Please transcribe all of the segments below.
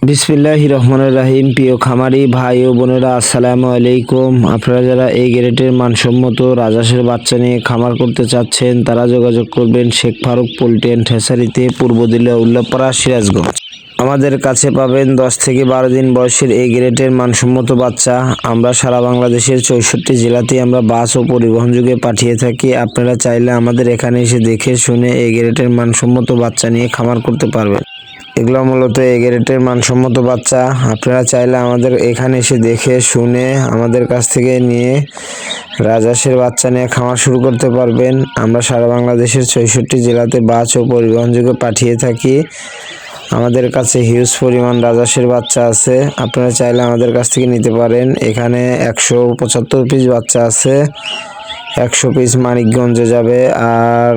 বিসমিল্লাহির রহমানির রহিম। প্রিয় খামারি ভাই ও বোনেরা, আসসালামু আলাইকুম। আপনারা যারা এই গ্রেডের মানসম্মত রাজহাঁসের বাচ্চা নিয়ে খামার করতে চাচ্ছেন, তারা যোগাযোগ করবেন শেখ ফারুক পোল্ট্রি অ্যান্ড হ্যাচারিতে, পূর্ব দিল্লি উল্লাপাড়া, সিরাজগঞ্জ। আমাদের কাছে পাবেন 10 থেকে 12 দিন বয়সের এই গ্রেডের মানসম্মত বাচ্চা। আমরা সারা বাংলাদেশের 64 জেলাতে আমরা বাস ও পরিবহন যোগে পাঠিয়ে থাকি। আপনারা চাইলে আমাদের এখানে এসে দেখে শুনে এই গ্রেডের মানসম্মত বাচ্চা নিয়ে খামার করতে পারবেন। এগুলো মূলত এ গ্রেডের মানসম্মত বাচ্চা। আপনারা চাইলে আমাদের এখানে এসে দেখে শুনে আমাদের কাছ থেকে নিয়ে রাজহাঁসের বাচ্চা নিয়ে খামার শুরু করতে পারবেন। আমরা সারা বাংলাদেশের 64 জেলাতে বাস ও পরিবহন যোগে পাঠিয়ে থাকি। আমাদের কাছে হিউজ পরিমাণ রাজহাঁসের বাচ্চা আছে, আপনারা চাইলে আমাদের কাছ থেকে নিতে পারেন। এখানে 175 পিস বাচ্চা আছে। 100 পিস মানিকগঞ্জে যাবে, আর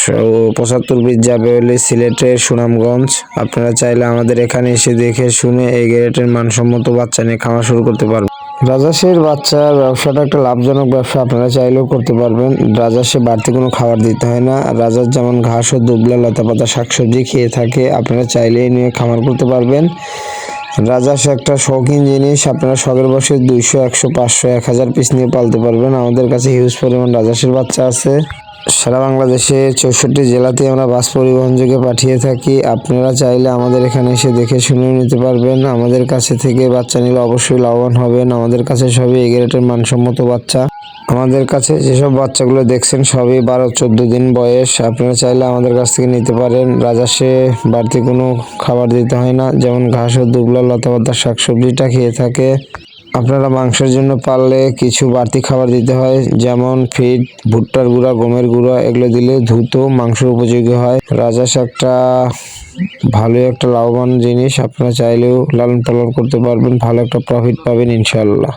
75 পিস যাবে হলে সিলেটের সুনামগঞ্জ। আপনারা চাইলে আমাদের এখানে এসে দেখে শুনে এই গ্রেডের মানসম্মত বাচ্চা নিয়ে খামার শুরু করতে পারবেন। রাজহাঁসের বাচ্চার ব্যবসাটা একটা লাভজনক ব্যবসা, আপনারা চাইলেও করতে পারবেন। রাজহাঁসে বাড়তি কোনো খাবার দিতে হয় না। রাজহাঁস যেমন ঘাস ও দুবলা লতাপাতা শাকসবজি খেয়ে থাকে, আপনারা চাইলেই নিয়ে খামার করতে পারবেন। রাজহাঁস একটা শৌখিন জিনিস, আপনারা শখের বসে 200, 100, 500, 1000 পিস নিয়ে পালতে পারবেন। আমাদের কাছে হিউজ পরিমাণ রাজহাঁসের বাচ্চা আছে। সারা বাংলাদেশে 64 জেলাতে আমরা বাস পরিবহন যোগে পাঠিয়ে থাকি। আপনারা চাইলে আমাদের এখানে এসে দেখে শুনে নিতে পারবেন। আমাদের কাছে থেকে বাচ্চা নিলে অবশ্যই লাভবান হবেন। আমাদের কাছে সবই এই গ্রেডের মানসম্মত বাচ্চা। আমাদের কাছে যেসব বাচ্চাগুলো দেখছেন সবই 12-14 দিন বয়স। আপনারা চাইলে আমাদের কাছ থেকে নিতে পারেন। রাজহাঁসে বাড়তি কোনো খাবার দিতে হয় না, যেমন ঘাস ও দুবলা লতাপাতা শাকসবজিটা খেয়ে থাকে। আপনারা মাংসের জন্য পাললে কিছু বাড়তি খাবার দিতে হয়, যেমন ফিড, ভুট্টার গুঁড়া, গমের গুঁড়া, এগুলো দিলে দ্রুত মাংসের উপযোগী হয়। রাজহাঁস একটা ভালোই একটা লাভবান জিনিস, আপনারা চাইলেও লালন পালন করতে পারবেন, ভালো একটা প্রফিট পাবেন ইনশাআল্লাহ।